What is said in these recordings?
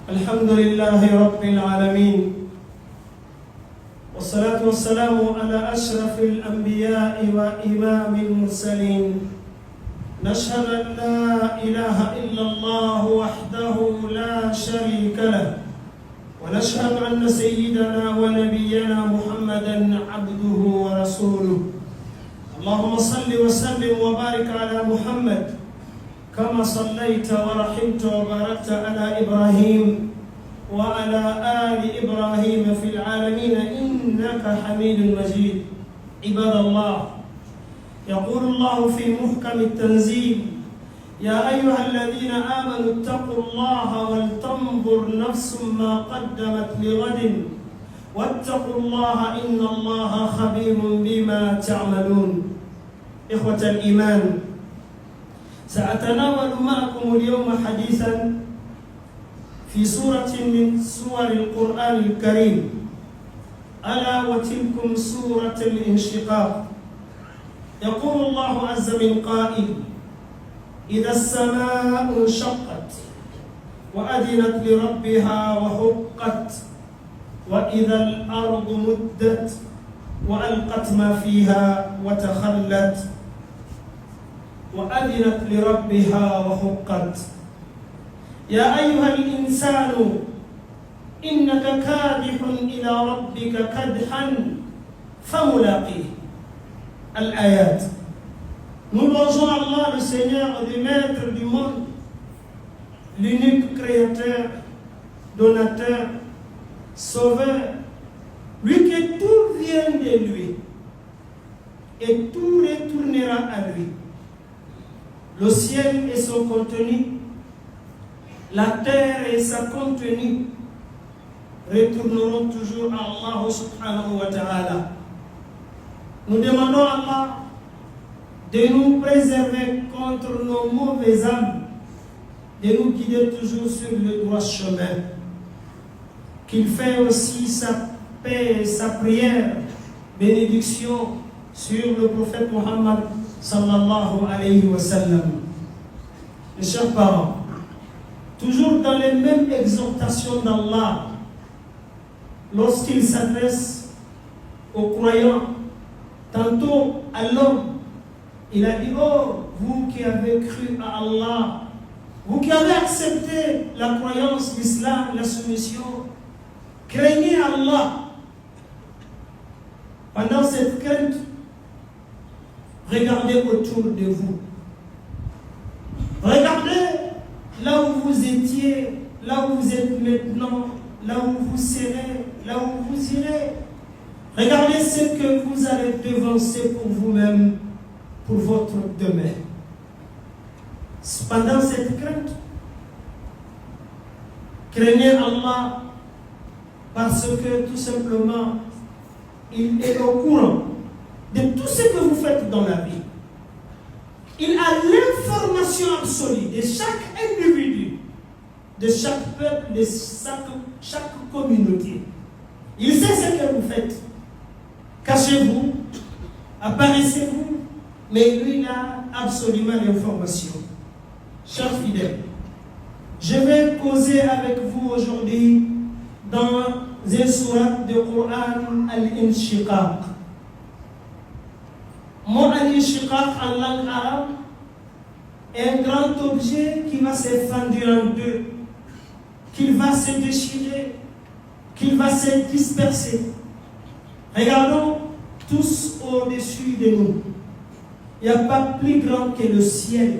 الحمد لله رب العالمين والصلاة والسلام على أشرف الأنبياء وإمام المرسلين نشهد أن لا إله إلا الله وحده لا شريك له ونشهد أن سيدنا ونبينا محمدا عبده ورسوله اللهم صل وسلم وبارك على محمد كما صليت ورحمت وباركت على إبراهيم وعلى آل إبراهيم في العالمين إنك حميد مجيد. عباد الله، يقول الله في محكم التنزيل: يا أيها الذين آمنوا اتقوا الله ولتنظر نفس ما قدمت لغد واتقوا الله إن الله خبير بما تعملون. إخوة الإيمان، سأتناول معكم اليوم حديثا في سورة من سور القرآن الكريم، ألا وتلكم سورة الانشقاق. يقول الله عز من قائل: إذا السماء انشقت وأذنت لربها وحقت وإذا الأرض مدت وألقت ما فيها وتخلت وأذنت لربها وحقت. يا أيها الإنسان إنك كادح إلى ربك كدحا فملاقيه. الآيات. Nous louons Allah, le Seigneur des maîtres du monde, l'unique créateur, donateur, sauveur, lui que tout vient de lui et tout retournera à lui. Le ciel et son contenu, la terre et sa contenue retourneront toujours à Allah subhanahu wa ta'ala. Nous demandons à Allah de nous préserver contre nos mauvaises âmes, de nous guider toujours sur le droit chemin. Qu'il fait aussi sa paix et sa prière, bénédiction sur le prophète Muhammad sallallahu alayhi wa sallam. Mes chers parents, toujours dans les mêmes exhortations d'Allah, lorsqu'il s'adresse aux croyants, tantôt à l'homme, il a dit: oh, vous qui avez cru à Allah, vous qui avez accepté la croyance, l'islam, la soumission, craignez Allah. Pendant cette crainte, regardez autour de vous. Regardez là où vous étiez, là où vous êtes maintenant, là où vous serez, là où vous irez. Regardez ce que vous allez devancer pour vous-même, pour votre demain. Pendant cette crainte, craignez Allah parce que tout simplement, il est au courant de tout ce que vous faites dans la vie. Il a l'information absolue de chaque individu, de chaque peuple, de chaque communauté. Il sait ce que vous faites. Cachez-vous, apparaissez-vous, mais lui, il a absolument l'information. Chers fidèles, je vais causer avec vous aujourd'hui dans une sourate de Coran, Al-Inshiqaq. Mot Al-Inshiqaq en langue arabe est un grand objet qui va se fendre en deux, qui va se déchirer, qui va se disperser. Regardons tous au-dessus de nous. Il n'y a pas plus grand que le ciel.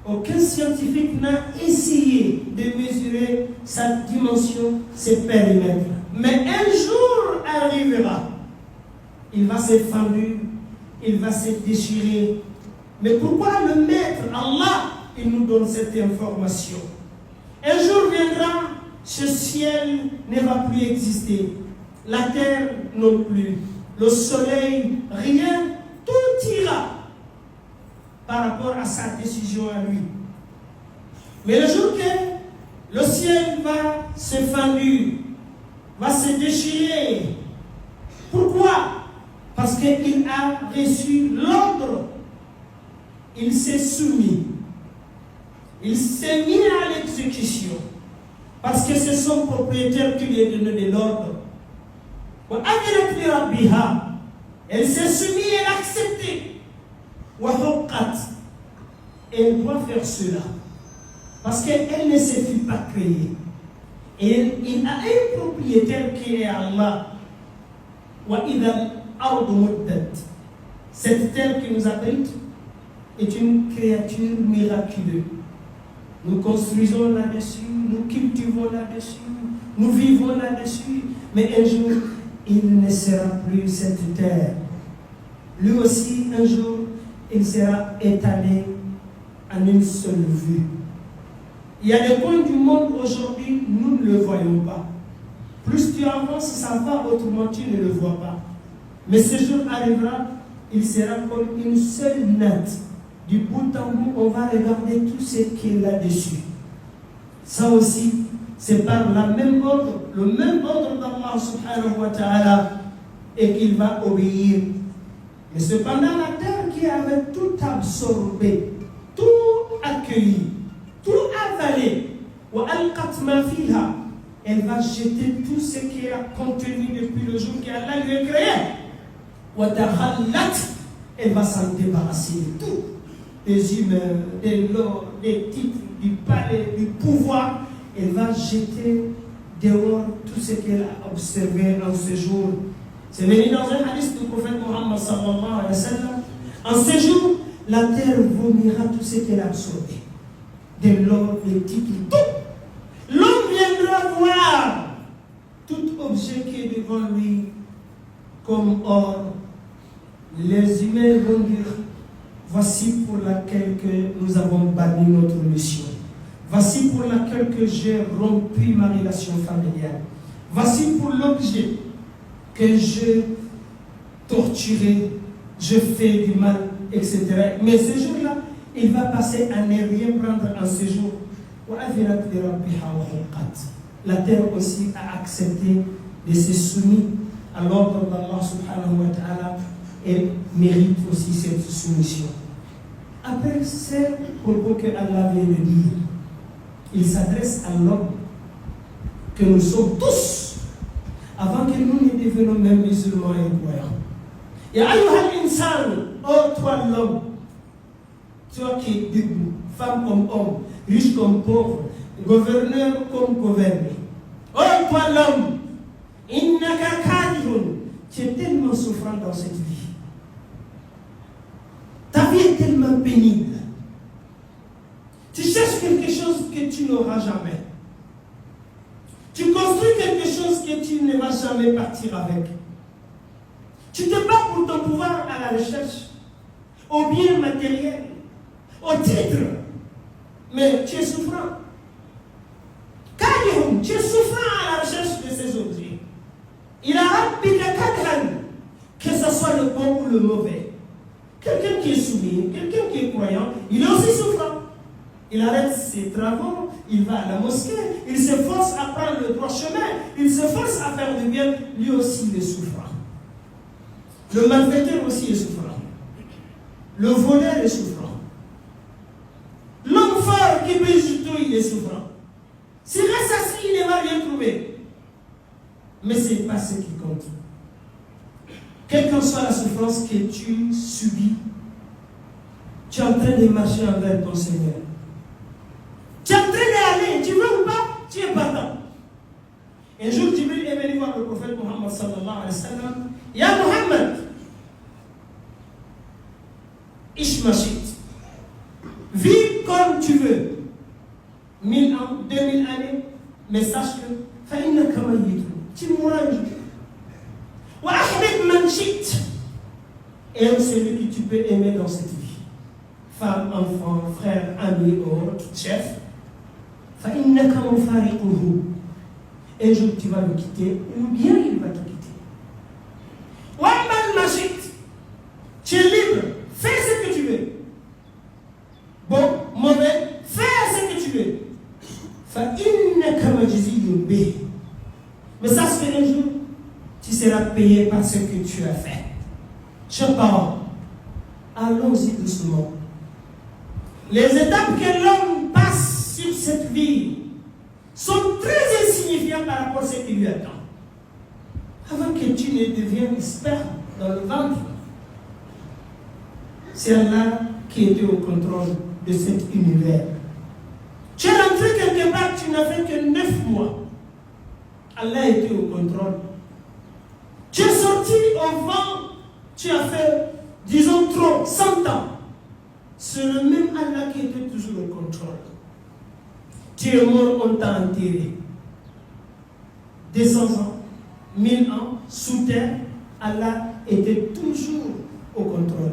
Aucun scientifique n'a essayé de mesurer sa dimension, ses périmètres. Mais un jour arrivera, il va se fendre, il va se déchirer. Mais pourquoi le Maître, Allah, il nous donne cette information? Un jour viendra, ce ciel ne va plus exister, la terre non plus, le soleil, rien, tout ira par rapport à sa décision à lui. Mais le jour que le ciel va se fendre, va se déchirer, pourquoi? Parce qu'il a reçu l'ordre, il s'est soumis, il s'est mis à l'exécution. Parce que c'est son propriétaire qui lui a donné de l'ordre. Elle s'est soumise, elle a accepté. Elle doit faire cela. Parce qu'elle ne se fit pas créer. Et il a un propriétaire qui est Allah. Cette terre qui nous abrite est une créature miraculeuse. Nous construisons là-dessus, nous cultivons là-dessus, nous vivons là-dessus, mais un jour, il ne sera plus cette terre. Lui aussi, un jour, il sera étalé en une seule vue. Il y a des coins du monde aujourd'hui, nous ne le voyons pas. Plus tu avances, ça va, autrement tu ne le vois pas. Mais ce jour arrivera, il sera comme une seule natte. Du bout en bout, on va regarder tout ce qu'il y a dessus. Ça aussi, c'est par le même ordre d'Allah subhanahu wa ta'ala, et qu'il va obéir. Mais cependant, la terre qui avait tout absorbé, tout accueilli, tout avalé, elle va jeter tout ce qu'elle a contenu depuis le jour qu'Allah lui a créé. Elle va s'en débarrasser de tout. Des humains, de l'or, des titres, du palais, du pouvoir. Elle va jeter dehors tout ce qu'elle a observé en ce jour. C'est venu dans un hadith du prophète Muhammad sallallahu alayhi wa sallam. En ce jour, la terre vomira tout ce qu'elle a absorbé. De l'or, des titres, tout. L'homme viendra voir tout objet qui est devant lui comme or. Les humains vont dire: voici pour laquelle que nous avons banni notre mission. Voici pour laquelle que j'ai rompu ma relation familiale. Voici pour l'objet que je torturais, je fais du mal, etc. Mais ce jour-là, il va passer à ne rien prendre en ce jour. La terre aussi a accepté de se soumettre à l'ordre d'Allah subhanahu wa ta'ala et mérite aussi cette soumission. Après ce propos que Allah vient de dire, il s'adresse à l'homme que nous sommes tous, avant que nous ne devenions même musulmans et croyants. Et ayyuhal insan, oh toi l'homme, toi qui es debout, femme comme homme, riche comme pauvre, gouverneur comme gouverné. Oh toi l'homme, innaka kadihun, tu es tellement souffrant dans cette vie. Ta vie est tellement pénible. Tu cherches quelque chose que tu n'auras jamais. Tu construis quelque chose que tu ne vas jamais partir avec. Tu te bats pour ton pouvoir à la recherche, au bien matériel, au titre. Mais tu es souffrant. Kadihum, tu es souffrant à la recherche de ces objets. Il a rappelé que ce soit le bon ou le mauvais. Quelqu'un qui est soumis, quelqu'un qui est croyant, il est aussi souffrant. Il arrête ses travaux, il va à la mosquée, il se force à prendre le droit chemin, il se force à faire du bien, lui aussi il est souffrant. Le malfaiteur aussi est souffrant. Le voleur est souffrant. L'homme fort qui brise tout, il est souffrant. S'il reste assis, il ne va rien trouver. Mais ce n'est pas ce qui compte. Quelle qu'en soit la souffrance que tu subis, tu es en train de marcher envers ton Seigneur. Tu es en train d'aller, tu veux ou pas, tu es partant. Un jour, Jibril est venu voir le prophète Muhammad sallallahu alayhi wa sallam. Ya Muhammad, Ishmashit, vis comme tu veux. 1000 ans, 2000 années, mais sache que tu mourras un jour. Aime celui que tu peux aimer dans cette vie. Femme, enfant, frère, ami, autre, chef. Un jour tu vas le quitter, ou bien il va te quitter. Tu es libre, fais ce que tu veux. Bon, mauvais, fais ce que tu veux. Mais sache qu'un jour, tu seras payé par ce que tu as fait. Chers parents, allons-y doucement. Les étapes que l'homme passe sur cette vie sont très rapport à ce qui lui attend. Avant que tu ne deviennes sperme dans le ventre, c'est Allah qui était au contrôle de cet univers. Tu es rentré quelque part, tu n'as fait que 9 mois. Allah était au contrôle. Tu es sorti au vent, tu as fait, disons trop, 100 ans. C'est le même Allah qui était toujours au contrôle. Tu es mort, on t'a enterré. 200 ans, 1000 ans, sous terre, Allah était toujours au contrôle.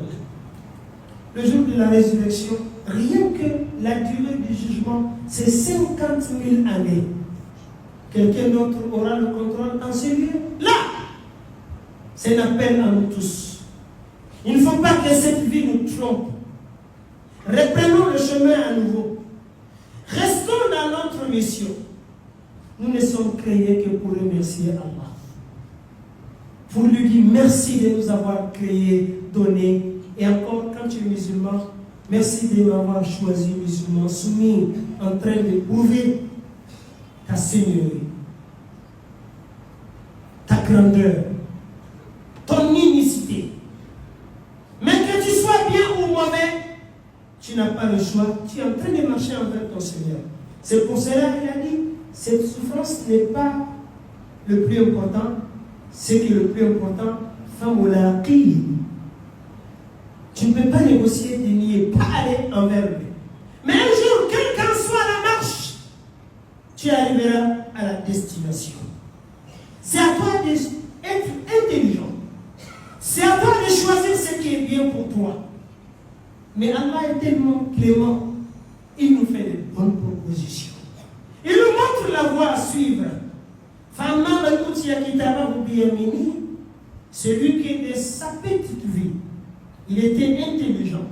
Le jour de la résurrection, rien que la durée du jugement, c'est 50 000 années. Quelqu'un d'autre aura le contrôle dans ce lieu? Là, c'est un appel à nous tous. Il ne faut pas que cette vie nous trompe. Reprenons le chemin à nouveau. Restons dans notre mission. Nous ne sommes créés que pour remercier Allah. Pour lui dire merci de nous avoir créés, donnés. Et encore, quand tu es musulman, merci de m'avoir choisi musulman, soumis, en train de prouver ta seigneurie, ta grandeur, ton unicité. Mais que tu sois bien ou mauvais, tu n'as pas le choix. Tu es en train de marcher envers ton Seigneur. C'est pour cela qu'il a dit, cette souffrance n'est pas le plus important. Ce qui est le plus important, tu ne peux pas négocier, dénier, pas aller envers lui. Mais un jour, quelle qu'en soit la marche, tu arriveras à la destination. C'est à toi d'être intelligent. C'est à toi de choisir ce qui est bien pour toi. Mais Allah est tellement clément, il nous fait de bonnes propositions. Il nous montre la voie à suivre. Celui qui est de sa petite vie, il était intelligent.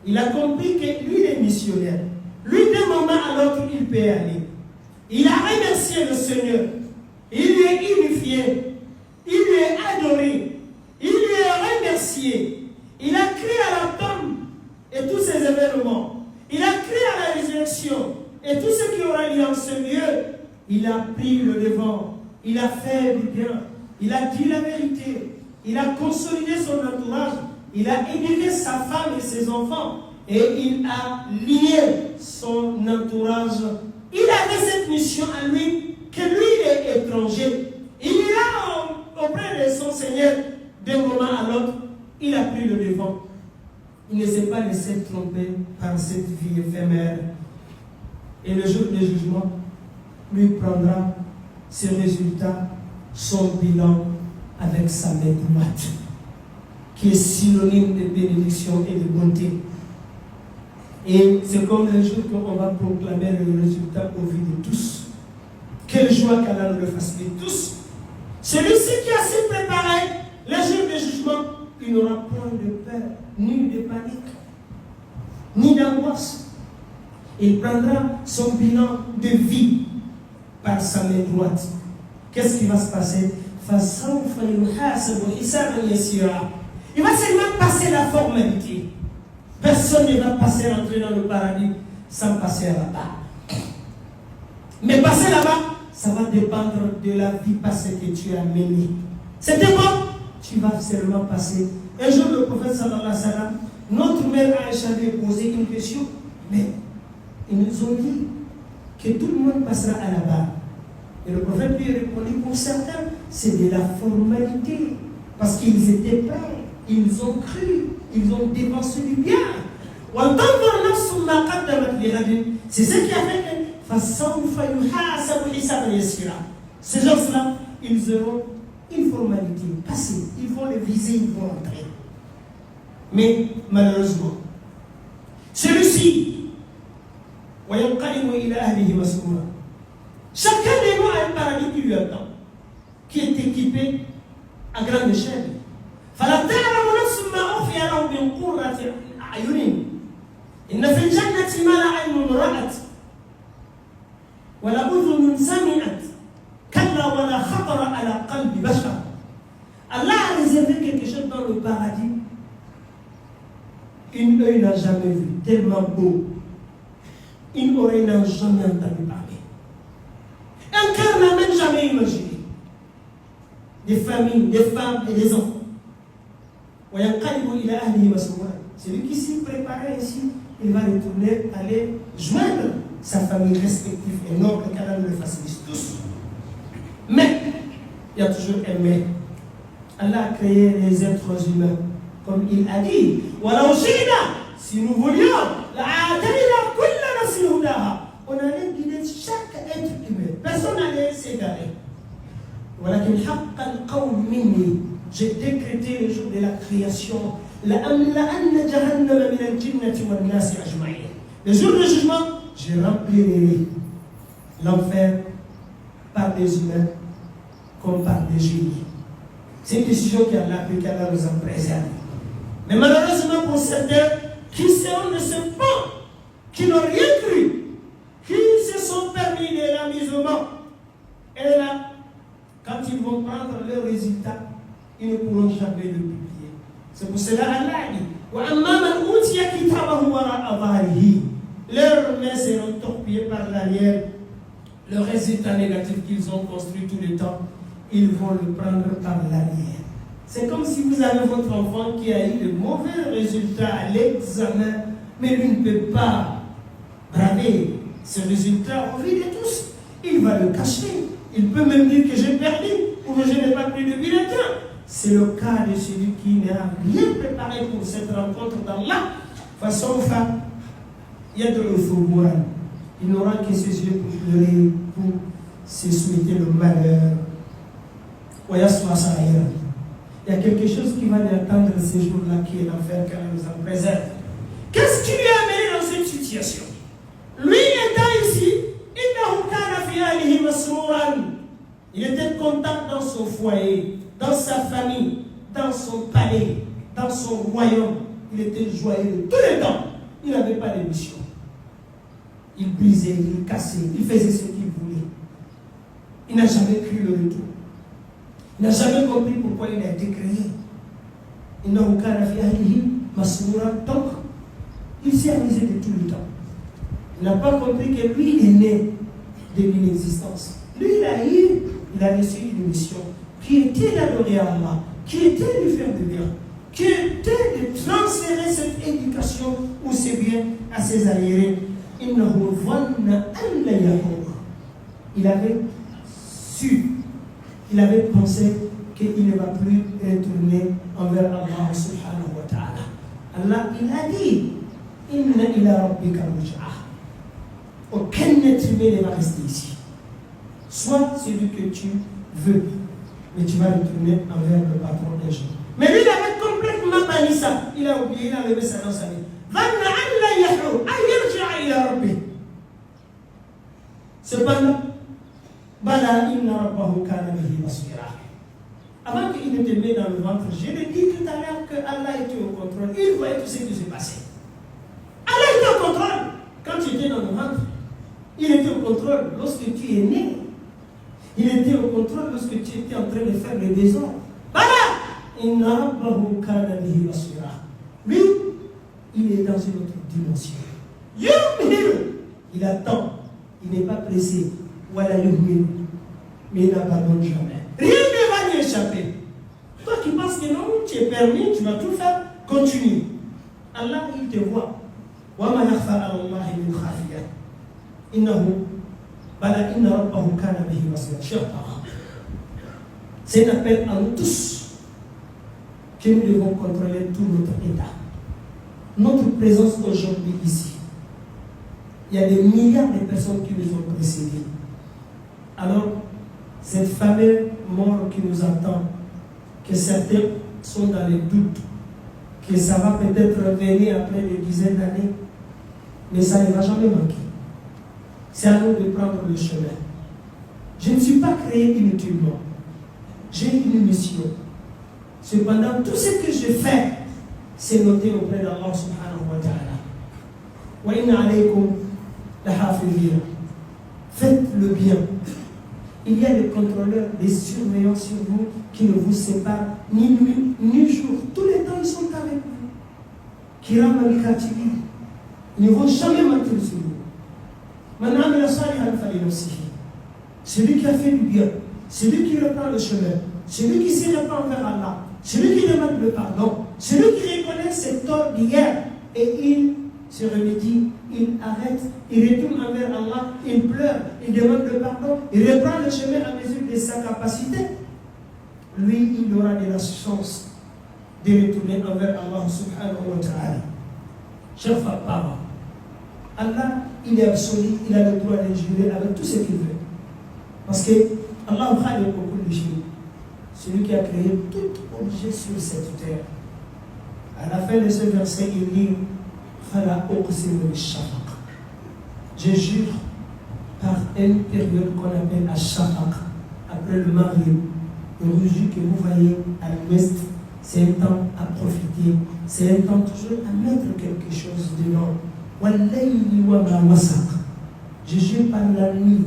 Il a compris que lui, il est missionnaire. Lui, d'un moment à l'autre, il peut aller. Il a remercié le Seigneur. Il lui est unifié. Il lui est adoré. Il lui est remercié. Il a crié à la tombe et tous ces événements. Il a crié à la résurrection et tout ce qui aura lieu en ce lieu. Il a pris le devant. Il a fait du bien. Il a dit la vérité. Il a consolidé son entourage. Il a éduqué sa femme et ses enfants. Et il a lié son entourage. Il avait cette mission à lui, que lui est étranger. Il est là auprès de son Seigneur. D'un moment à l'autre, il a pris le devant. Il ne s'est pas laissé tromper par cette vie éphémère. Et le jour du jugement, lui prendra ses résultats, son bilan avec sa main droite, qui est synonyme de bénédiction et de bonté. Et c'est comme le jour qu'on va proclamer le résultat au vu de tous. Quelle joie qu'Allah nous le fasse de tous. Celui-ci qui a s'y préparé le jour du jugement, il n'aura point de peur, ni de panique, ni d'angoisse. Il prendra son bilan de vie par sa main droite. Qu'est-ce qui va se passer? Il va seulement passer la formalité. Personne ne va passer rentrer dans le paradis sans passer là-bas. Mais passer là-bas, ça va dépendre de la vie passée que tu as menée. C'était bon, tu vas seulement passer. Un jour, le prophète sallallahu alayhi wa sallam, notre mère Aïcha lui a posé une question, mais ils nous ont dit que tout le monde passera à la barre. Et le prophète lui a répondu, pour certains, c'est de la formalité. Parce qu'ils étaient prêts, ils ont cru, ils ont dépensé du bien. C'est ce qui a fait que ces gens-là, ils auront une formalité passée. Ils vont le viser, ils vont entrer. Mais malheureusement, celui-ci, chacun de nous a un paradis qui lui attend, qui est équipé à grande échelle. إن في الجنة ما لا عين رأت ولا أذن سمعت كلا ولا خطر على قلب بشر. Allah a réservé quelque chose dans le paradis. Une œil n'a jamais vu, tellement beau. Une oreille n'a jamais entendu parler. Un cœur n'a même jamais imaginé. Des familles, des femmes et des enfants. Celui qui s'y préparait ici, il va retourner, aller joindre sa famille respective et non que qu'Allah nous le facilite tous. Mais, il y a toujours un mais. Allah a créé les êtres humains, comme il a dit. Si nous voulions, on allait guider chaque être humain. Personne n'allait s'égarer. J'ai décrété le jour de la création. Le jour du jugement, je remplirai l'enfer par des humains comme par des génies. C'est une décision qu'Allah a prise, qu'Allah nous en préserve. Mais malheureusement pour certains qui sont de ce pont, qui n'ont rien cru, qui se sont permis de l'amusement, et là, quand ils vont prendre leurs résultats, ils ne pourront jamais le publier. C'est pour cela Allah dit leurs mains seront torpillées par l'arrière. Le résultat négatif qu'ils ont construit tout le temps, ils vont le prendre par l'arrière. C'est comme si vous avez votre enfant qui a eu de mauvais résultats à l'examen, mais lui ne peut pas braver ce résultat au vu de tous. Il va le cacher. Il peut même dire que j'ai perdu ou que je n'ai pas pris de bulletin. C'est le cas de celui qui n'a rien préparé pour cette rencontre d'Allah. Façon femme, il y a de l'euphorie. Il n'aura que ses yeux pour pleurer, pour se souhaiter le malheur. Il y a quelque chose qui va lui attendre ces jours-là, qui est l'enfer, car elle nous en préserve. Qu'est-ce qui lui a amené dans cette situation? Lui étant ici, il était content dans son foyer, dans sa famille, dans son palais, dans son royaume. Il était joyeux tout le temps. Il n'avait pas de mission. Il brisait, il cassait, il faisait ce qu'il voulait. Il n'a jamais cru le retour. Il n'a jamais compris pourquoi il a été créé. Donc, il s'est amusé de tout le temps. Il n'a pas compris que lui est né de l'inexistence. Lui, il a reçu une mission qui était d'adorer Allah, qui était de faire du bien, qui était de transférer cette éducation ou ces biens à ses arriérés. Il avait su, il avait pensé qu'il ne va plus retourner envers Allah subhanahu wa ta'ala. Allah, il a dit, Inna ila rabbika ruj'a. Aucun être humain ne va rester ici. Soit celui que tu veux, mais tu vas retourner envers le patron un jour. Mais lui, il avait complètement banni ça. Il a oublié, il a levé ça dans sa vie. Cependant, avant qu'il ne te mette dans le ventre, je l'ai dit tout à l'heure que Allah était au contrôle. Il voyait tout ce qui se passait. Allah était au contrôle quand tu étais dans le ventre. Il était au contrôle lorsque tu es né. Il était au contrôle lorsque tu étais en train de faire le désordre. Lui, il est dans une autre dimension. Il attend. Il n'est pas pressé. Mais il n'abandonne jamais. Rien ne va lui échapper. Toi qui penses que non, tu es permis, tu vas tout faire, continue. Allah, il te voit. C'est un appel à nous tous que nous devons contrôler tout notre état. Notre présence aujourd'hui ici. Il y a des milliards de personnes qui nous ont précédés. Alors, cette fameuse mort qui nous attend, que certains sont dans les doutes, que ça va peut-être venir après des dizaines d'années, mais ça ne va jamais manquer. C'est à nous de prendre le chemin. Je ne suis pas créé inutilement. J'ai une mission. Cependant, tout ce que je fais, c'est noté auprès d'Allah subhanahu wa ta'ala. Wa inna alaykum la hafidhina. Faites le bien. Il y a des contrôleurs, des surveillants sur vous qui ne vous séparent ni nuit ni jour. Tous les temps, ils sont avec vous. Kiram al-Katibi. Ils ne vont jamais mentir sur vous. celui qui a fait du bien, celui qui reprend le chemin, celui qui se répand vers Allah, celui qui demande le pardon, celui qui reconnaît ses torts d'hier et il se remédie, il arrête, il retourne envers Allah, il pleure, il demande le pardon, il reprend le chemin à mesure de sa capacité. Lui, il aura de la chance de retourner envers Allah subhanahu wa ta'ala. Chers parents, Allah, il est absolu, il a le droit de jurer avec tout ce qu'il veut. Parce que Allah a beaucoup de choses. Celui qui a créé tout objet sur cette terre. À la fin de ce verset, il dit je jure par une période qu'on appelle Ash-Shafaq, après le Maghrib. Le rouge que vous voyez à l'ouest, c'est un temps à profiter, c'est un temps toujours à mettre quelque chose dedans. Je jure par la nuit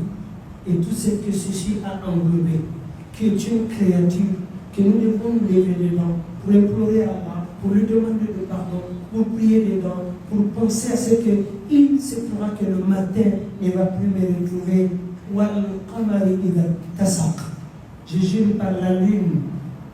et tout ce que ceci a englobé, qui est une créature que nous devons nous lever dedans pour implorer Allah, pour lui demander le pardon, pour prier dedans, pour penser à ce qu'il se pourra que le matin ne va plus me retrouver. Je jure par la lune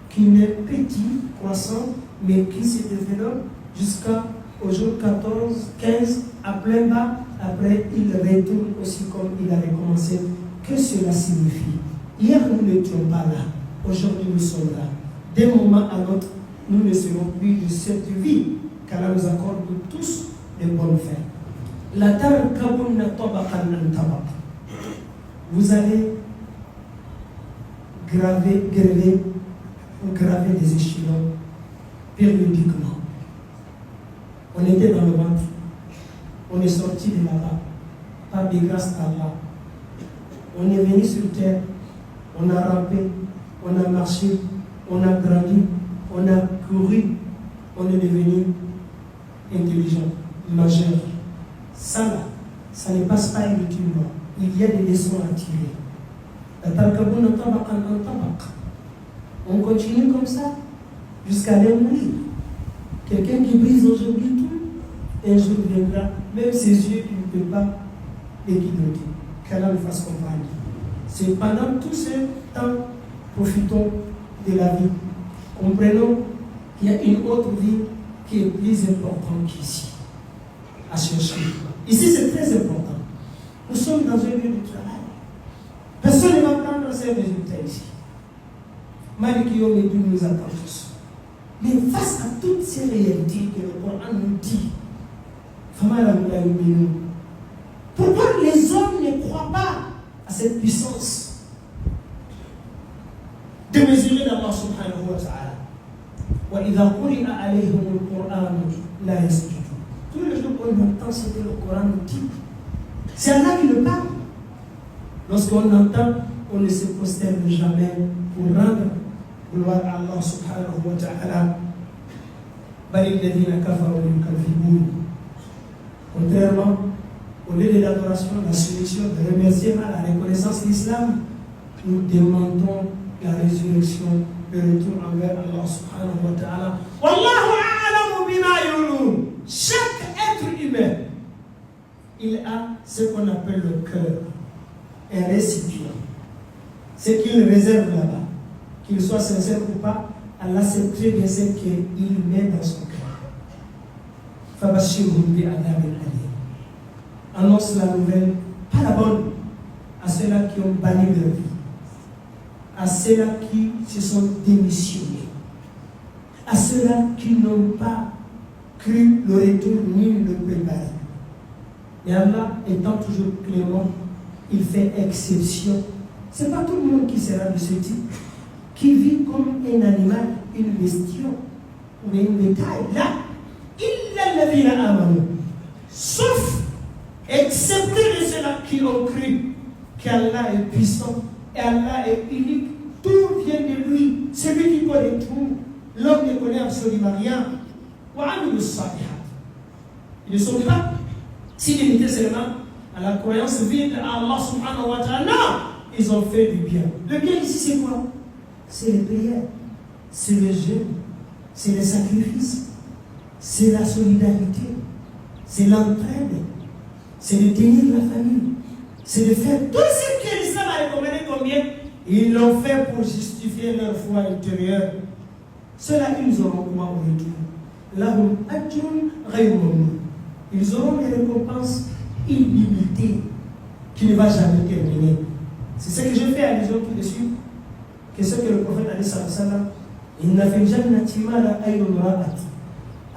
qui n'est petit, croissant, mais qui se développe jusqu'au jour 14, 15, à plein bas. Après, il retourne aussi comme il avait commencé. Que cela signifie? Hier, nous n'étions pas là. Aujourd'hui, nous sommes là. D'un moment à l'autre, nous ne serons plus de cette vie, car elle nous accorde tous de bonnes fins. La terre vous allez graver des échelons périodiquement. On était dans le ventre, on est sorti de là-bas, par des grâces à Allah. On est venu sur terre, on a rampé, on a marché, on a grandi, on a couru, on est devenu intelligent, majeur. Ça ne passe pas inutilement. Il y a des leçons à tirer. On continue comme ça jusqu'à les mourir. Quelqu'un qui brise aujourd'hui tout, un jour viendra, même ses yeux, il ne peut pas l'équilibrer. Qu'Allah nous fasse comprendre. C'est pendant tout ce temps, profitons de la vie. Comprenons qu'il y a une autre vie qui est plus importante qu'ici, à chercher. Ici, c'est très important. Nous sommes dans un lieu de travail. Personne ne va prendre ces résultats ici. Maliki Yom nous attend tous. Mais face à toutes ces réalités que le Coran nous dit, pourquoi les hommes ne croient pas à cette puissance de mesurer d'Allah subhanahu wa ta'ala? Tous les jours qu'on entend ce que le Coran nous dit, c'est Allah qui le parle. Lorsqu'on entend, on ne se prosterne jamais pour rendre gloire à Allah subhanahu wa ta'ala. Contrairement au lieu de l'adoration, la soumission, le remerciement, la reconnaissance de l'islam, nous demandons la résurrection, le retour envers Allah subhanahu wa ta'ala. Wallahu a'lamu bima yulun. Chaque être humain, il a ce qu'on appelle le cœur, un récipient. Ce qu'il réserve là-bas, qu'il soit sincère ou pas, Allah sait très bien ce qu'il met dans son cœur. Fabashirhum bi adhabin alim. Annonce la nouvelle, pas la bonne, à ceux-là qui ont banni leur vie, à ceux-là qui se sont démissionnés, à ceux-là qui n'ont pas cru le retour ni le préparer. Et Allah étant toujours clément, il fait exception. Ce n'est pas tout le monde qui sera de ce type, qui vit comme un animal, une bestion ou une bétail. Là, il a la vie à Amano. Sauf, excepté de ceux-là qui ont cru qu'Allah est puissant et Allah est unique. Tout vient de lui. Celui qui connaît tout, l'homme ne connaît absolument rien. Ils ne sont pas si limités seulement à la croyance vide à Allah subhanahu wa ta'ala. Non, ils ont fait du bien. Le bien ici, c'est quoi? C'est les prières, c'est le jeûne, c'est les sacrifices, c'est la solidarité, c'est l'entraide, c'est de tenir la famille, c'est de faire tout ce que l'islam a recommandé combien? Ils l'ont fait pour justifier leur foi intérieure. Ceux-là, ils auront quoi au retour? Lahum ajrun ghayru mamnun. Ils auront des récompenses illimitées qui ne va jamais terminer. C'est ce que je fais allusion tout de suite, que ce que le prophète a dit sallallahu inna fil jannati ma la aynun ra'at.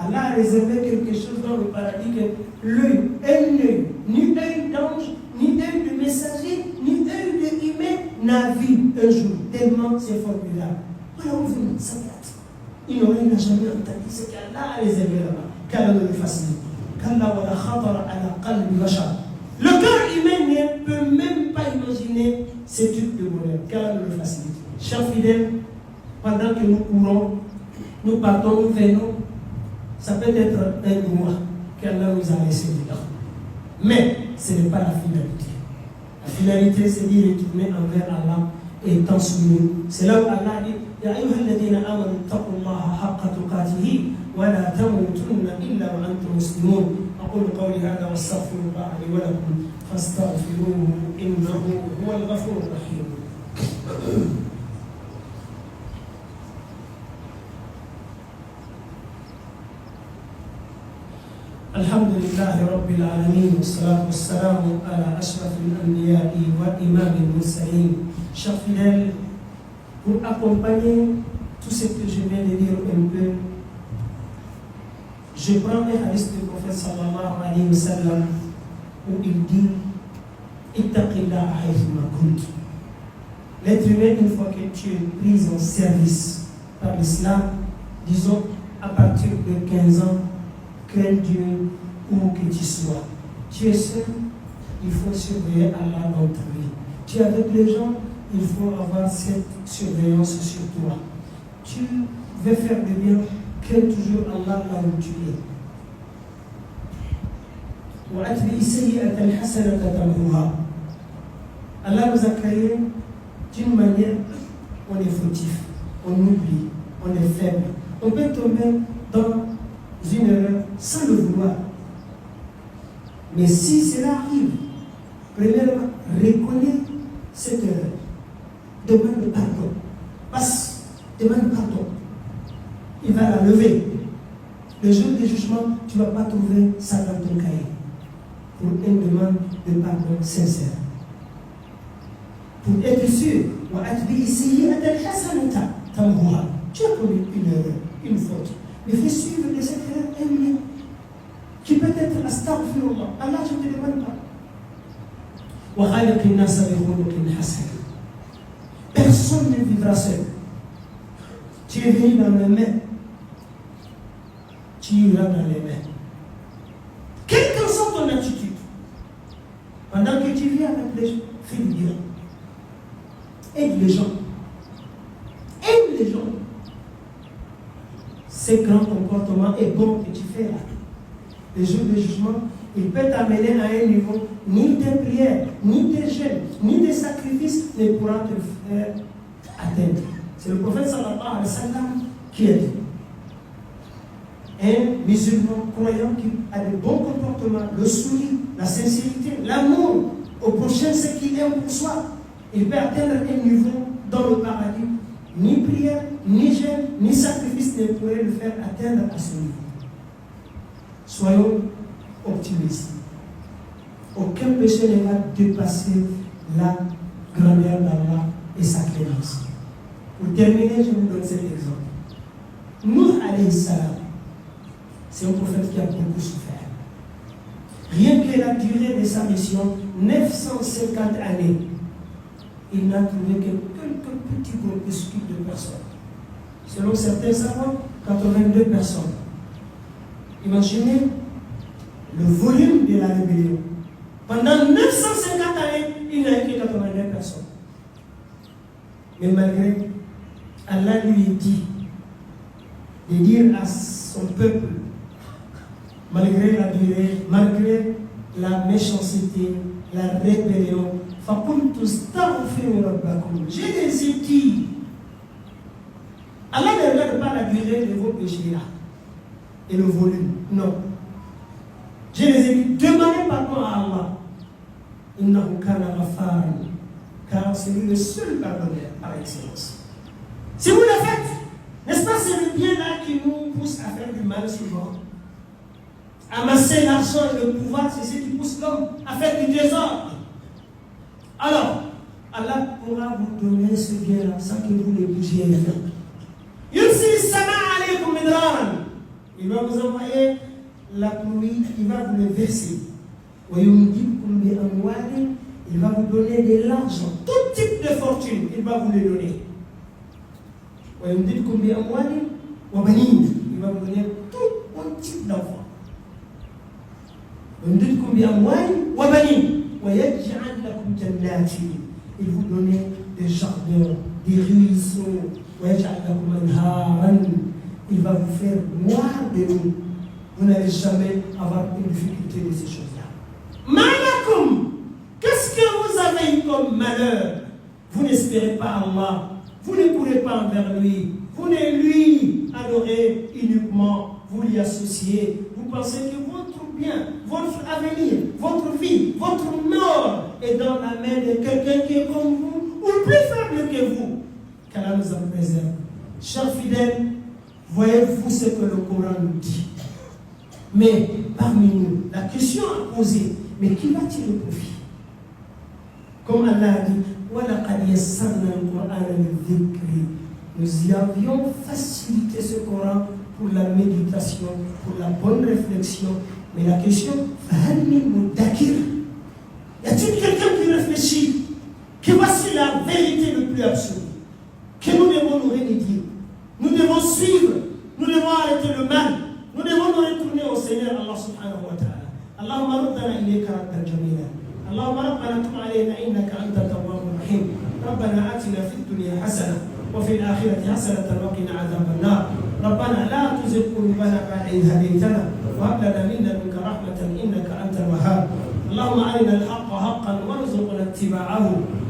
Allah a réservé quelque chose dans le paradis que l'œil, un œil, ni œil d'ange, ni œil de messager, ni œil de humain n'a vu un jour. Tellement c'est formidable. Voilà, on veut une sagat. Il n'aurait jamais entendu ce qu'Allah a réservé là-bas. Qu'Allah nous le facilite. Qu'Allah wa la khatara ala qalbi bashar. Le cœur humain ne peut même pas imaginer ce type de bonheur. Qu'Allah nous le facilite. Chers fidèles, pendant que nous courons, nous partons, nous venons, ça peut être un droit qu'Allah nous a laissé dedans. Mais ce n'est pas la finalité. La finalité, c'est d'y retourner envers Allah et étant soumis. C'est là où Allah dit Ya ayyuhalladhina amanu taqullaha haqqa tuqatihi wa la tamutunna illa wa antum muslimun. أقول قولي هذا واستغفر الله لي ولكم فاستغفروه إنه هو الغفور الرحيم. الحمد لله رب العالمين والصلاة والسلام على أشرف الأنبياء وإمام المرسلين. Chers fidèles, pour accompagner tout ce que je viens de dire un peu, je prends un hadith du prophète sallallahu alayhi wa sallam où il dit Ittaqillah haythuma kunt. L'être humain, une fois que tu es pris en service par l'islam, disons à partir de 15 ans, crains Dieu où que tu sois. Tu es seul, il faut surveiller Allah dans ta vie. Tu es avec les gens, il faut avoir cette surveillance sur toi. Tu veux faire du bien, crains toujours Allah là où tu es. Allah nous a créés d'une manière, on est fautif, on oublie, on est faible. On peut tomber dans une erreur sans le vouloir. Mais si cela arrive, premièrement, reconnais cette erreur. Demande pardon. Demande pardon. Il va la lever. Le jour du jugement, tu ne vas pas trouver ça dans ton cahier. Pour une demande de pardon sincère. Pour être sûr, tu as commis une erreur, une faute. Mais fais suivre de cette erreur un bien qui peut être astaghfirullah. Allah, je ne te demande pas. Personne ne vivra seul. Tu es venu dans les mains, tu iras dans les mains. Quelle que soit ton attitude, pendant que tu vis avec les gens, fais du bien. Aide les gens. Aide les gens. Ce grand comportement est bon que tu fais là. Le jour du jugement, il peut t'amener à un niveau, ni tes prières, ni tes jeûnes, ni tes sacrifices ne pourront te faire atteindre. C'est le prophète sallallahu alayhi wa sallam qui a dit. Un musulman croyant qui a de bons comportements, le sourire, la sincérité, l'amour au prochain, ce qu'il aime pour soi, il peut atteindre un niveau dans le paradis. Ni prière, ni jeûne, ni sacrifice ne pourraient le faire atteindre à ce niveau. Soyons optimistes. Aucun péché ne va dépasser la grandeur d'Allah et sa clémence. Pour terminer, je vous donne cet exemple. Nuh alayhi salam, c'est un prophète qui a beaucoup souffert. Rien que la durée de sa mission, 950 années, il n'a trouvé que quelques petits groupuscules de personnes. Selon certains savants, 82 personnes. Imaginez le volume de la rébellion. Pendant 950 années, il n'y a eu que 82 personnes. Mais malgré, Allah lui dit de dire à son peuple, malgré la durée, malgré la méchanceté, la rébellion, je les ai dit. Allah ne regarde pas la durée de vos péchés là et le volume. Non. Je les ai dit, demandez pardon à Allah. Innahu kana ghafaran. car c'est lui le seul pardonneur par excellence. Si vous le faites, n'est-ce pas, c'est le bien là qui nous pousse à faire du mal souvent. Amasser l'argent et le pouvoir, c'est ce qui pousse l'homme à faire du désordre. Alors, Allah pourra vous donner ce bien-là sans que vous ne bougiez rien. Il va vous envoyer la pluie, il va vous le verser. Il va vous donner de l'argent, tout type de fortune, il va vous le donner. Il va vous donner tout type d'enfant. Il vous donne des jardins, des ruisseaux. Il va vous faire boire de l'eau. Vous n'allez jamais avoir une difficulté de ces choses-là. Malakum, qu'est-ce que vous avez comme malheur? Vous n'espérez pas Allah. Vous ne courez pas envers lui. Vous ne lui adorez uniquement. Vous l'y associez. Vous pensez que votre bien, votre avenir, votre vie, votre mort est dans la main de quelqu'un qui est comme vous ou plus faible que vous. Qu'Allah nous en préserve. Chers fidèles, voyez-vous ce que le Coran nous dit. Mais parmi nous, la question à poser, mais qui va tirer profit? Comme Allah a dit, nous y avions facilité ce Coran pour la méditation, pour la bonne réflexion. Mais la question, y a-t-il quelqu'un qui réfléchit que voici la vérité le plus absolue, que nous devons nous remédier, nous devons suivre, nous devons arrêter le mal, nous devons nous retourner au Seigneur Allah subhanahu wa ta'ala. Allahumma rabbana ilayka raddan jamila. Allahumma rabbana tub alayna innaka anta tawwabur rahim. Rabbana atina fid dunya hasana wa fil akhirati hasanatan wa qina adhaban nar. ربنا لا تزغ قلوبنا بعد إذ هديتنا وهب لنا من لدنك رحمة إنك أنت الوهاب. اللهم أرنا الحق حقا وارزقنا اتباعه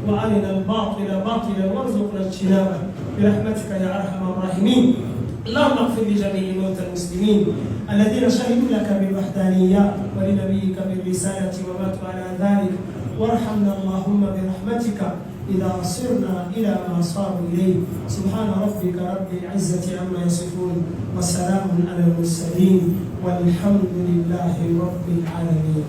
وأرنا الباطل باطلا وارزقنا اجتنابه برحمتك يا أرحم الراحمين. اللهم اغفر لجميع موتى المسلمين الذين شهدوا لك بالوحدانية ولنبيك بالرسالة وماتوا على ذلك وارحمنا اللهم برحمتك إذا صرنا إلى ما صاروا إليه. سبحان ربك رب العزة عما يصفون وسلام على المرسلين والحمد لله رب العالمين.